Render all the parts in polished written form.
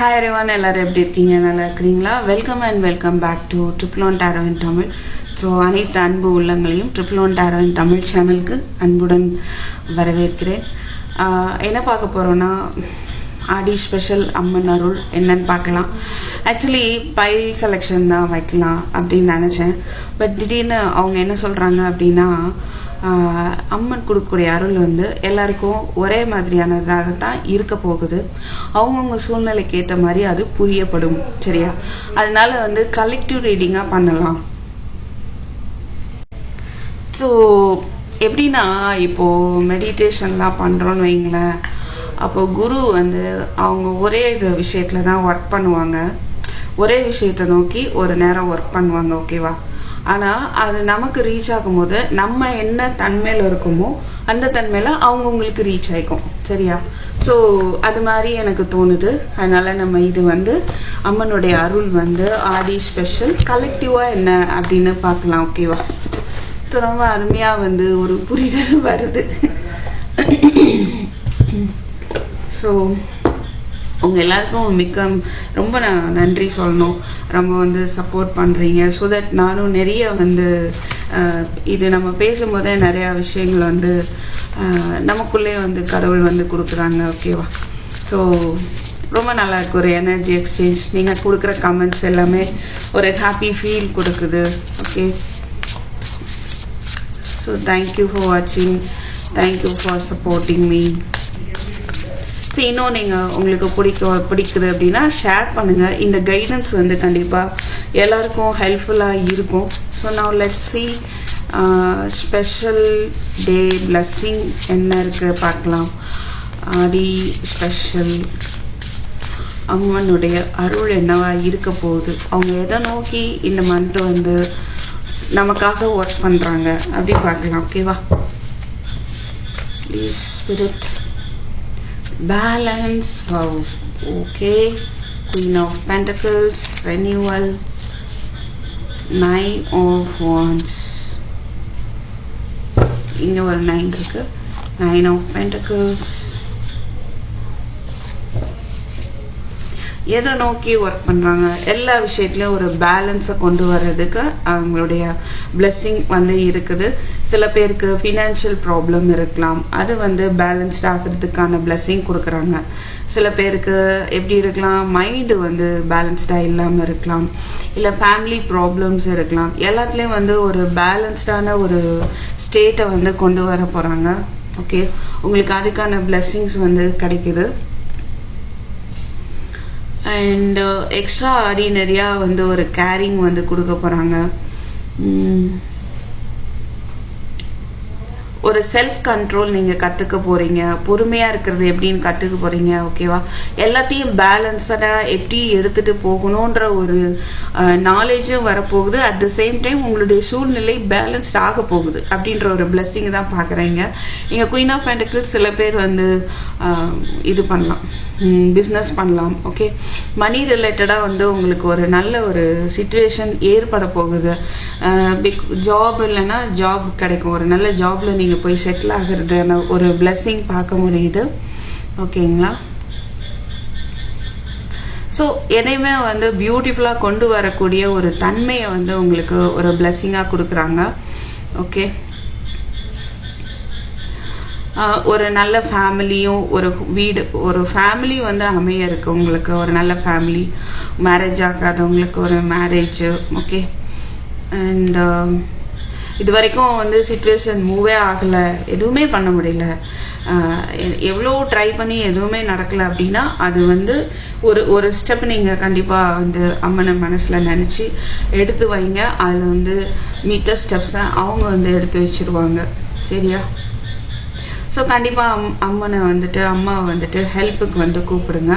Hi everyone, எல்லாரும் எப்படி இருக்கீங்க? நல்லா இருக்கீங்களா? Welcome and welcome back to triple one tarot in Tamil. So அனைத்து அன்பு உள்ளங்களையும் triple one tarot in Tamil சேனலுக்கு அன்புடன் வரவேற்கிறேன். என்ன பார்க்க போகிறோன்னா, ஆடி ஸ்பெஷல் அம்மன் அருள் என்னன்னு பார்க்கலாம். ஆக்சுவலி பைல் செலெக்ஷன் தான் வைக்கலாம் அப்படின்னு நினச்சேன். பட் திடீர்னு அவங்க என்ன சொல்கிறாங்க அப்படின்னா, அம்மன் கொடுக்கக்கூடிய அருள் வந்து எல்லாருக்கும் ஒரே மாதிரியானதாக தான் இருக்க போகுது. அவங்கவுங்க சூழ்நிலைக்கு ஏற்ற மாதிரி அது புரியப்படும், சரியா? அதனால வந்து கலெக்டிவ் ரீடிங்காக பண்ணலாம். ஸோ எப்படின்னா, இப்போது மெடிடேஷன்லாம் பண்ணுறோன்னு வைங்களேன், அப்போது குரு வந்து அவங்க ஒரே விஷயத்தில் தான் ஒர்க் பண்ணுவாங்க, ஒரே விஷயத்தை நோக்கி ஒரு நேரம் ஒர்க் பண்ணுவாங்க, ஓகேவா? ஆனால் அது நமக்கு ரீச் ஆகும்போது நம்ம என்ன தன்மையில் இருக்குமோ அந்த தன்மையில் அவங்கவுங்களுக்கு ரீச் ஆகிக்கும், சரியா? ஸோ அது மாதிரி எனக்கு தோணுது. அதனால் நம்ம இது வந்து அம்மனுடைய அருள் வந்து ஆடி ஸ்பெஷல் கலெக்டிவாக என்ன அப்படின்னு பார்க்கலாம், ஓகேவா? ஸோ ரொம்ப அருமையாக வந்து ஒரு புரிதல் வருது. ஸோ உங்கள் எல்லாருக்கும் ரொம்ப நன்றி சொல்லணும். ரொம்ப வந்து சப்போர்ட் பண்ணுறீங்க. ஸோ தட் நானும் நிறைய வந்து இது நம்ம பேசும்போதே நிறையா விஷயங்கள் வந்து நமக்குள்ளே வந்து கடவுள் வந்து கொடுக்குறாங்க, ஓகேவா? ஸோ ரொம்ப நல்லா இருக்கு. ஒரு எனர்ஜி எக்ஸ்சேஞ்ச், நீங்கள் கொடுக்குற கமெண்ட்ஸ் எல்லாமே ஒரு ஹாப்பி ஃபீல் கொடுக்குது, ஓகே? ஸோ தேங்க்யூ ஃபார் வாட்சிங், thank you for supporting me. So இன்னும் நீங்கள் உங்களுக்கு பிடிக்குது அப்படின்னா ஷேர் பண்ணுங்கள். இந்த கைடன்ஸ் வந்து கண்டிப்பாக எல்லாருக்கும் ஹெல்ப்ஃபுல்லாக இருக்கும். So now let's see special day blessing என்ன இருக்குது பார்க்கலாம். ஆடி ஸ்பெஷல் அம்மனுடைய அருள் என்னவா இருக்க போகுது, அவங்க எதை நோக்கி இந்த மந்த் வந்து நமக்காக ஒர்க் பண்ணுறாங்க அப்படி பார்க்கலாம், ஓகேவா? Please spirit balance. Wow, okay. Queen of Pentacles, renewal, Nine of Wands. இன்னும் ஒரு 9 இருக்கு. Nine of Pentacles. எதை நோக்கி ஒர்க் பண்ணுறாங்க, எல்லா விஷயத்துலையும் ஒரு பேலன்ஸை கொண்டு வர்றதுக்கு அவங்களுடைய பிளெஸ்ஸிங் வந்து இருக்குது. சில பேருக்கு ஃபினான்ஷியல் ப்ராப்ளம் இருக்கலாம், அது வந்து பேலன்ஸ்ட் ஆகிறதுக்கான பிளெஸ்ஸிங் கொடுக்குறாங்க. சில பேருக்கு எப்படி இருக்கலாம், மைண்டு வந்து பேலன்ஸ்டாக இல்லாமல் இருக்கலாம், இல்லை ஃபேமிலி ப்ராப்ளம்ஸ் இருக்கலாம். எல்லாத்துலேயும் வந்து ஒரு பேலன்ஸ்டான ஒரு ஸ்டேட்டை வந்து கொண்டு வர போகிறாங்க, ஓகே? உங்களுக்கு அதுக்கான பிளெஸ்ஸிங்ஸ் வந்து கிடைக்குது. அண்ட் எக்ஸ்ட்ரா ஆர்டினரியாக வந்து ஒரு கேரிங் வந்து கொடுக்க போகிறாங்க. ஒரு செல்ஃப் கண்ட்ரோல் நீங்கள் கற்றுக்க போகிறீங்க. பொறுமையாக இருக்கிறது எப்படின்னு கற்றுக்க போகிறீங்க, ஓகேவா? எல்லாத்தையும் பேலன்ஸடாக எப்படி எடுத்துகிட்டு போகணுன்ற ஒரு நாலேஜும் வரப்போகுது. அட் த சேம் டைம் உங்களுடைய சூழ்நிலை பேலன்ஸ்ட் ஆக போகுது அப்படின்ற ஒரு பிளெஸ்ஸிங் தான் பார்க்குறீங்க. நீங்கள் குயின் ஆஃப் பென்டக்கிள்ஸ் சில பேர் வந்து இது பண்ணலாம், பிஸ்னஸ் பண்ணலாம், ஓகே? மணி ரிலேட்டடாக வந்து உங்களுக்கு ஒரு நல்ல ஒரு சிச்சுவேஷன் ஏற்பட போகுது. ஜாப் இல்லைன்னா ஜாப் கிடைக்கும், ஒரு நல்ல ஜாபில் நீங்கள் போய் செட்டில் ஆகிறது ஒரு பிளெஸ்ஸிங் பார்க்க முடியுது, ஓகேங்களா? ஸோ எதையுமே வந்து பியூட்டிஃபுல்லாக கொண்டு வரக்கூடிய ஒரு தன்மையை வந்து உங்களுக்கு ஒரு பிளெஸ்ஸிங்காக கொடுக்குறாங்க, ஓகே? ஒரு நல்ல ஃபேமிலியும் ஒரு வீடு, ஒரு ஃபேமிலி வந்து அமைய இருக்கு உங்களுக்கு. ஒரு நல்ல ஃபேமிலி, மேரேஜ் ஆகாதவங்களுக்கு ஒரு மேரேஜ், ஓகே? அண்ட் இது வரைக்கும் வந்து சிச்சுவேஷன் மூவே ஆகலை, எதுவுமே பண்ண முடியல, எவ்வளோ ட்ரை பண்ணி எதுவுமே நடக்கலை அப்படின்னா அது வந்து ஒரு ஸ்டெப் நீங்கள் கண்டிப்பாக வந்து அம்மனை மனசில் நினச்சி எடுத்து வைங்க. அதில் வந்து மித்த ஸ்டெப்ஸை அவங்க வந்து எடுத்து வச்சுருவாங்க, சரியா? ஸோ கண்டிப்பாக அம்மனை வந்துட்டு அம்மாவை வந்துட்டு ஹெல்ப்புக்கு வந்து கூப்பிடுங்க.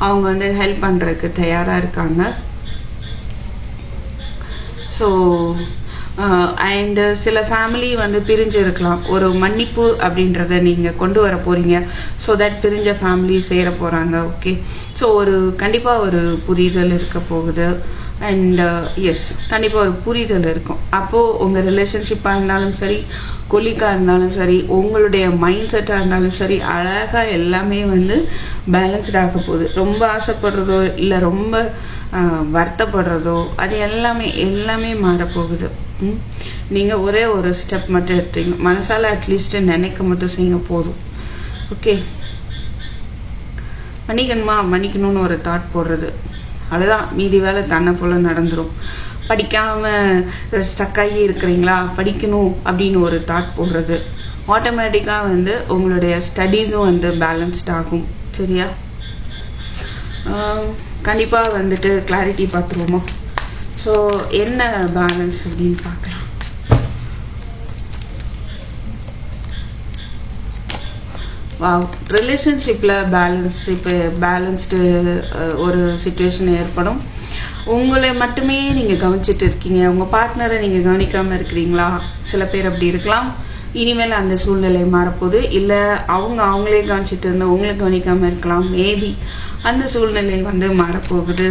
அவங்க வந்து ஹெல்ப் பண்ணுறதுக்கு தயாராக இருக்காங்க. ஸோ அண்டு சில ஃபேமிலி வந்து பிரிஞ்சு இருக்கலாம். ஒரு மன்னிப்பு அப்படின்றத நீங்கள் கொண்டு வர போகிறீங்க. ஸோ தட் பிரிஞ்ச ஃபேமிலி சேர போகிறாங்க, ஓகே? ஸோ ஒரு கண்டிப்பாக ஒரு புரிதல் இருக்க போகுது. அண்ட் எஸ் கண்டிப்பாக ஒரு புரிதல் இருக்கும். அப்போது உங்கள் ரிலேஷன்ஷிப்பாக இருந்தாலும் சரி, கொலிக்காக இருந்தாலும் சரி, உங்களுடைய மைண்ட் செட்டாக இருந்தாலும் சரி, அழகாக எல்லாமே வந்து பேலன்ஸ்ட் ஆக போகுது. ரொம்ப ஆசைப்படுறதோ இல்லை ரொம்ப வருத்தப்படுறதோ அது எல்லாமே மாறப்போகுது. நீங்கள் ஒரே ஒரு ஸ்டெப் மட்டும் எடுத்தீங்க, மனசால அட்லீஸ்ட் நினைக்க மட்டும் செய்யுங்க போதும். ஓகே, மன்னிக்கணும்னு ஒரு தாட் போடுறது, அதுதான் மீதி வேலை தன்னை போல நடந்துடும். படிக்காமல் ஸ்டக்காகி இருக்கிறீங்களா, படிக்கணும் அப்படின்னு ஒரு தாட் போடுறது, ஆட்டோமேட்டிக்காக வந்து உங்களுடைய ஸ்டடீஸும் வந்து பேலன்ஸ்ட் ஆகும். சரியா? கண்டிப்பாக வந்துட்டு கிளாரிட்டி பார்த்துருவோமா? ஸோ என்ன பேலன்ஸ் அப்படின்னு பார்க்கலாம். வாவ், ரிலேஷன்ஷிப்பில் பேலன்ஸ்டு ஒரு சுச்சுவேஷன் ஏற்படும். உங்களை மட்டுமே நீங்கள் கவனிச்சிட்டு இருக்கீங்க, உங்கள் பார்ட்னரை நீங்கள் கவனிக்காமல் இருக்கிறீங்களா? சில பேர் அப்படி இருக்கலாம். இனிமேல் அந்த சூழ்நிலை மாறப்போகுது. இல்லை அவங்களே கவனிச்சிட்டு இருந்தால் உங்களை கவனிக்காமல் இருக்கலாம். மேபி அந்த சூழ்நிலை வந்து மாறப்போகுது.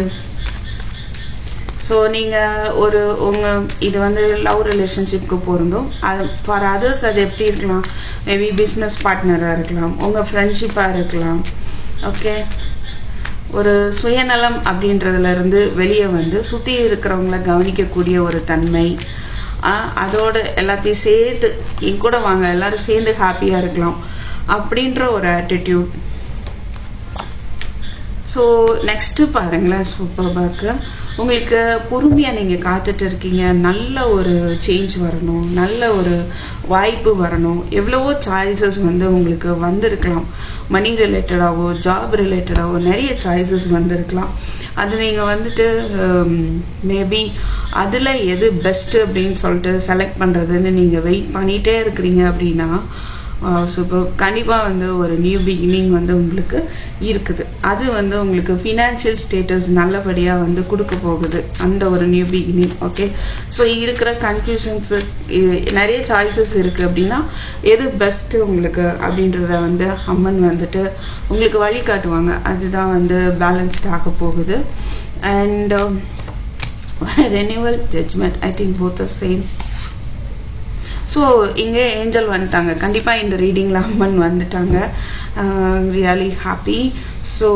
ஸோ நீங்கள் இது வந்து லவ் ரிலேஷன்ஷிப்க்கு பொருந்தும். அது ஃபார் அதர்ஸ் அது எப்படி இருக்கலாம்? மேபி பிஸ்னஸ் பார்ட்னராக இருக்கலாம், உங்கள் ஃப்ரெண்ட்ஷிப்பாக இருக்கலாம். ஓகே, ஒரு சுயநலம் அப்படின்றதுலேருந்து வெளியே வந்து சுற்றி இருக்கிறவங்கள கவனிக்கக்கூடிய ஒரு தன்மை, அதோட எல்லாத்தையும் சேர்த்து என் கூட வாங்க, எல்லாரும் சேர்ந்து ஹாப்பியாக இருக்கலாம் அப்படின்ற ஒரு ஆட்டிடியூட். ஸோ நெக்ஸ்ட்டு பாருங்களேன், சூப்பர்பாக்கு உங்களுக்கு பொறுமையாக நீங்கள் காத்துட்டு இருக்கீங்க. நல்ல ஒரு சேஞ்ச் வரணும், நல்ல ஒரு வாய்ப்பு வரணும். எவ்வளவோ சாய்ஸஸ் வந்து உங்களுக்கு வந்திருக்கலாம். மணி ரிலேட்டடாகவோ ஜாப் ரிலேட்டடாகவோ நிறைய சாய்ஸஸ் வந்திருக்கலாம். அது நீங்கள் வந்துட்டு மேபி அதில் எது பெஸ்ட்டு அப்படின்னு சொல்லிட்டு செலக்ட் பண்ணுறதுன்னு நீங்கள் வெயிட் பண்ணிகிட்டே இருக்கிறீங்க அப்படின்னா, ஸோ இப்போ கண்டிப்பாக வந்து ஒரு நியூ பிகினிங் வந்து உங்களுக்கு இருக்குது. அது வந்து உங்களுக்கு ஃபினான்ஷியல் ஸ்டேட்டஸ் நல்லபடியாக வந்து கொடுக்க போகுது அந்த ஒரு நியூ பிகினிங். ஓகே, ஸோ இருக்கிற கன்ஃபியூஷன்ஸு நிறைய சாய்ஸஸ் இருக்குது அப்படின்னா எது பெஸ்ட்டு உங்களுக்கு அப்படின்றத வந்து அம்மன் வந்துட்டு உங்களுக்கு வழிகாட்டுவாங்க. அதுதான் வந்து பேலன்ஸ்ட் ஆக போகுது. And renewal judgement, I think both are same. So இங்கே ஏஞ்சல் வந்துட்டாங்க. கண்டிப்பாக இந்த ரீடிங்கில் அம்மன் வந்துட்டாங்க. Really happy. ஸோ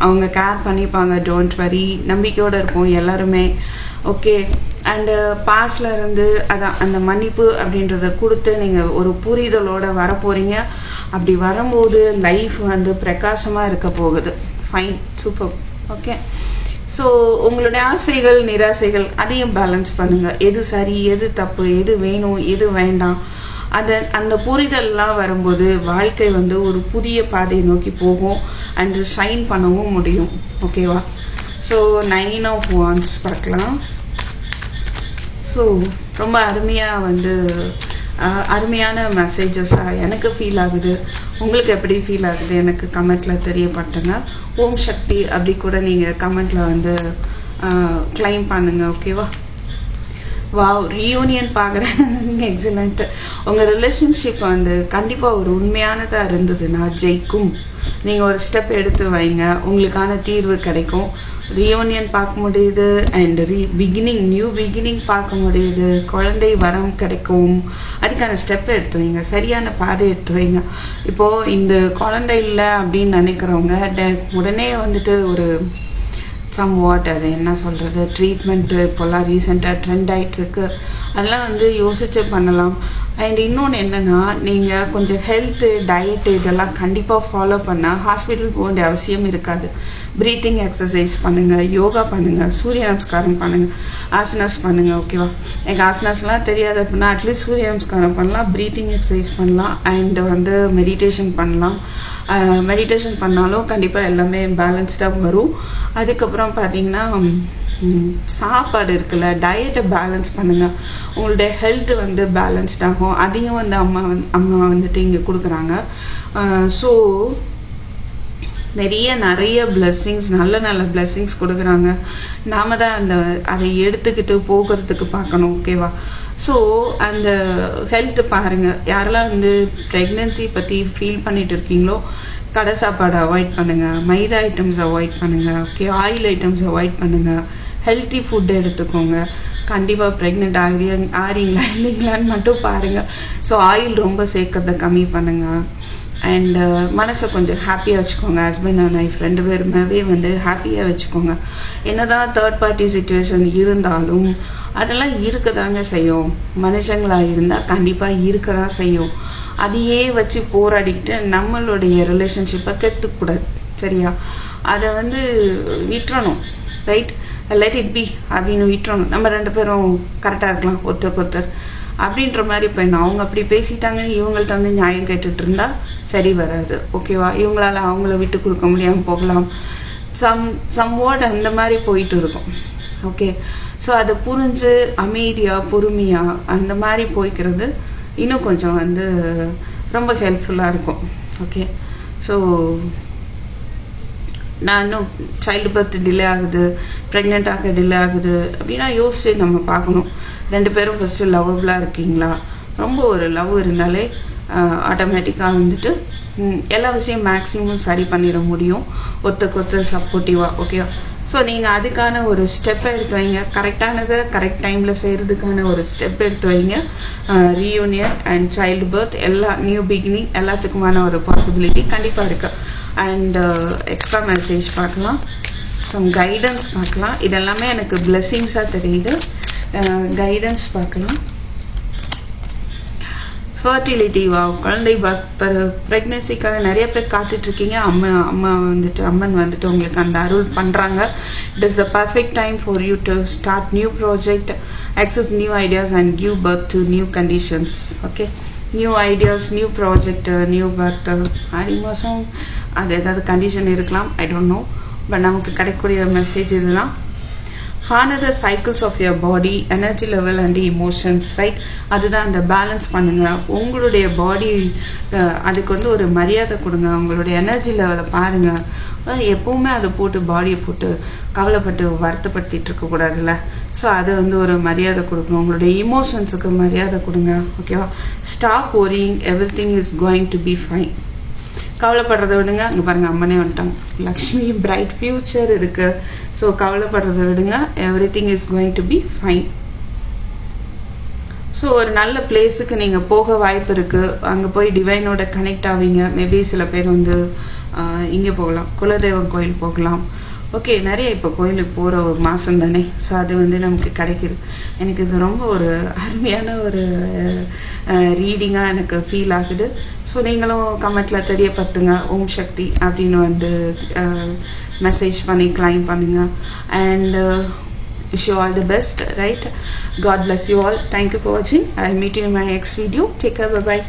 அவங்க கேர் பண்ணிப்பாங்க, டோன்ட் வரி. நம்பிக்கையோடு இருப்போம் எல்லாருமே. ஓகே, அண்டு பாஸ்டில் இருந்து அதான் அந்த மன்னிப்பு அப்படின்றத கொடுத்து நீங்கள் ஒரு புரிதலோடு வரப்போகிறீங்க. அப்படி வரும்போது லைஃப் வந்து பிரகாசமாக இருக்க போகுது. Fine, super. ஓகே, ஸோ உங்களுடைய ஆசைகள் நிராசைகள் அதையும் பேலன்ஸ் பண்ணுங்கள். எது சரி, எது தப்பு, எது வேணும், எது வேண்டாம், அந்த புரிதல்லாம் வரும்போது வாழ்க்கை வந்து ஒரு புதிய பாதையை நோக்கி போகும் அண்ட் ஷைன் பண்ணவும் முடியும். ஓகேவா? ஸோ 9 of Wands பார்க்கலாம். ஸோ ரொம்ப அருமையாக வந்து அருமையான மெசேஜஸாக எனக்கு ஃபீல் ஆகுது. உங்களுக்கு எப்படி ஃபீல் ஆகுது எனக்கு கமெண்ட்டில் தெரியப்பட்டுங்க. ஓம் சக்தி அப்படி கூட நீங்கள் கமெண்ட்டில் வந்து கிளைம் பண்ணுங்க. ஓகேவா? வாவ், ரீயூனியன் பார்க்குறேன். எக்ஸலண்ட். உங்கள் ரிலேஷன்ஷிப் வந்து கண்டிப்பாக ஒரு உண்மையானதாக இருந்ததுன்னா ஜெயிக்கும். நீங்கள் ஒரு ஸ்டெப் எடுத்து வைங்க, உங்களுக்கான தீர்வு கிடைக்கும். ரீயூனியன் பார்க்க முடியுது அண்ட் நியூ பிகினிங் பார்க்க முடியுது. குழந்தை வரம் கிடைக்கும். அதுக்கான ஸ்டெப் எடுத்து வைங்க, சரியான பாதை எடுத்து வைங்க. இப்போது இந்த குழந்தை இல்லை அப்படின்னு நினைக்கிறவங்க உடனே வந்துட்டு ஒரு சம்வாட் அது என்ன சொல்கிறது ட்ரீட்மெண்ட்டு இப்போல்லாம் ரீசெண்டாக ட்ரெண்ட் ஆகிட்டுருக்கு. அதெல்லாம் வந்து யோசிச்சு பண்ணலாம். அண்ட் இன்னொன்று என்னென்னா, நீங்கள் கொஞ்சம் ஹெல்த்து டயட்டு இதெல்லாம் கண்டிப்பாக ஃபாலோ பண்ணால் ஹாஸ்பிட்டல் போக வேண்டிய அவசியம் இருக்காது. ப்ரீத்திங் எக்ஸசைஸ் பண்ணுங்கள், யோகா பண்ணுங்கள், சூரிய நமஸ்காரம் பண்ணுங்கள், ஆசனாஸ் பண்ணுங்கள். ஓகேவா? எனக்கு ஆசனாஸ்லாம் தெரியாது அப்படின்னா அட்லீஸ்ட் சூரிய நமஸ்காரம் பண்ணலாம், ப்ரீத்திங் எக்ஸசைஸ் பண்ணலாம், அண்ட் வந்து மெடிடேஷன் பண்ணலாம். மெடிடேஷன் பண்ணாலும் கண்டிப்பாக எல்லாமே பேலன்ஸ்டாக வரும். அதுக்கப்புறம் பார்த்தீங்கன்னா சாப்பாடு இருக்குல்ல, டயட்டை பேலன்ஸ் பண்ணுங்கள். உங்களுடைய ஹெல்த் வந்து பேலன்ஸ்ட் ஆகும். அதையும் வந்து அம்மா வந்துட்டு இங்கே கொடுக்குறாங்க. ஸோ நிறைய பிளெஸ்ஸிங்ஸ், நல்ல பிளெஸ்ஸிங்ஸ் கொடுக்குறாங்க. நாம தான் அதை எடுத்துக்கிட்டு போகிறதுக்கு பார்க்கணும். ஓகேவா? ஸோ அந்த ஹெல்த்து பாருங்கள். யாரெல்லாம் வந்து ப்ரெக்னென்சி பற்றி ஃபீல் பண்ணிட்டு இருக்கீங்களோ கடை சாப்பாடு அவாய்ட் பண்ணுங்கள், மைதா ஐட்டம்ஸ் அவாய்ட் பண்ணுங்கள். ஓகே, ஆயில் ஐட்டம்ஸ் அவாய்ட் பண்ணுங்கள். ஹெல்த்தி ஃபுட் எடுத்துக்கோங்க. கண்டிப்பாக ப்ரெக்னென்ட் ஆறீங்களா இல்லைங்களான்னு மட்டும் பாருங்கள். ஸோ ஆயில் ரொம்ப சேர்க்கறத கம்மி பண்ணுங்கள். அண்ட் மனசை கொஞ்சம் ஹாப்பியாக வச்சுக்கோங்க. ஹஸ்பண்ட் அண்ட் ஒய்ஃப் 2 பேருமே வந்து ஹாப்பியாக வச்சுக்கோங்க. என்னதான் தேர்ட் பார்ட்டி சுச்சுவேஷன் இருந்தாலும் அதெல்லாம் இருக்க தாங்க செய்யும். மனுஷங்களாக இருந்தால் கண்டிப்பாக இருக்க தான் செய்யும். அதையே வச்சு போராடிக்கிட்டு நம்மளுடைய ரிலேஷன்ஷிப்பை கெடுத்துக்கூடாது. சரியா? அதை வந்து விட்டுறணும். ரைட்? லெட் இட் பி அப்படின்னு விட்டுறணும். நம்ம 2 பேரும் கரெக்டாக இருக்கலாம் ஒருத்தர் அப்படின்ற மாதிரி போயிடணும். அவங்க அப்படி பேசிட்டாங்க, இவங்கள்ட்ட வந்து நியாயம் கேட்டுட்டு இருந்தா சரி வராது. ஓகேவா? இவங்களால அவங்கள விட்டு கொடுக்க முடியாமல் போகலாம். சம்வாட் அந்த மாதிரி போயிட்டு இருக்கும். ஓகே, ஸோ அதை புரிஞ்சு அமைதியாக பொறுமையாக அந்த மாதிரி போய்க்கிறது இன்னும் கொஞ்சம் வந்து ரொம்ப ஹெல்ப்ஃபுல்லாக இருக்கும். ஓகே, ஸோ நான் இன்னும் சைல்டு பர்த் டிலே ஆகுது, ப்ரெக்னென்ட் ஆக டிலே ஆகுது அப்படின்னா யோசிச்சு நம்ம பார்க்கணும். 2 பேரும் ஃபஸ்ட்டு லவ்வபுளாக இருக்கீங்களா? ரொம்ப ஒரு லவ் இருந்தாலே ஆட்டோமேட்டிக்காக வந்துட்டு எல்லா விஷயம் மேக்ஸிமம் சரி பண்ணிட முடியும், ஒருத்தருக்கு சப்போர்ட்டிவாக. ஓகேவா? ஸோ நீங்கள் அதுக்கான ஒரு ஸ்டெப்பை எடுத்து வைங்க. கரெக்டானதை கரெக்ட் டைமில் செய்கிறதுக்கான ஒரு ஸ்டெப் எடுத்து வைங்க. ரீயூனியன் அண்ட் சைல்டு பர்த் எல்லா நியூ பிகினிங் எல்லாத்துக்குமான ஒரு பாசிபிலிட்டி கண்டிப்பாக இருக்குது. அண்ட் எக்ஸ்ட்ரா மெசேஜ் பார்க்கலாம், சம் கைடன்ஸ் பார்க்கலாம். இதெல்லாமே எனக்கு பிளெஸ்ஸிங்ஸாக தெரியுது. கைடன்ஸ் பார்க்கலாம். ஃபர்டிலிட்டி, குழந்தை ப்ரெக்னென்சிக்காக நிறைய பேர் காத்துட்ருக்கீங்க. அம்மன் வந்துட்டு உங்களுக்கு அந்த அருள் பண்ணுறாங்க. It is the perfect time for you to start new project, access new ideas and give birth to new conditions. Okay, new ideas, new project, new birth. 6 மாதம் அது ஏதாவது கண்டிஷன் இருக்கலாம், ஐ டோன்ட் நோ. பட் நமக்கு கிடைக்கக்கூடிய message இதுதான். Honor the cycles of your body, energy level and emotions, right? அதுதான் அந்த balance பண்ணுங்க. உங்களுடைய பாடி அதுக்கு வந்து ஒரு மரியாதை கொடுங்க. உங்களுடைய எனர்ஜி லெவலை பாருங்க. எப்பவுமே அதை போட்டு பாடியை போட்டு கவலைப்பட்டு வருத்தப்படுத்திட்டு இருக்கக்கூடாதுல்ல. ஸோ அதை வந்து ஒரு மரியாதை கொடுக்கணும். உங்களுடைய இமோஷன்ஸுக்கு மரியாதை கொடுங்க. ஓகேவா? Stop worrying, everything is going to be fine. கவலைப்படுறத விடுங்க. அங்கே பாருங்கள், அம்மனே வந்துட்டாங்க. லக்ஷ்மி பிரைட் ஃபியூச்சர் இருக்கு. ஸோ கவலைப்படுறத விடுங்க. Everything is going to be fine. So ஒரு நல்ல பிளேஸுக்கு நீங்கள் போக வாய்ப்பு இருக்குது. அங்கே போய் டிவைனோட கனெக்ட் ஆவீங்க. மேபி சில பேர் வந்து இங்கே போகலாம், குலதெய்வம் கோயில் போகலாம். ஓகே, நிறைய இப்போ கோயிலுக்கு போகிற ஒரு மாதம் தானே. ஸோ அது வந்து நமக்கு கிடைக்கிது. எனக்கு இது ரொம்ப ஒரு அருமையான ஒரு ரீடிங்காக எனக்கு ஃபீல் ஆகுது. ஸோ நீங்களும் கமெண்ட்டில் தெரியப்படுத்துங்க. ஓம் சக்தி அப்படின்னு வந்து மெசேஜ் பண்ணி கிளைம் பண்ணுங்கள். And wish you all the best, right? God bless you all. Thank you for watching. I'll meet you in my next video. Take care. Bye bye.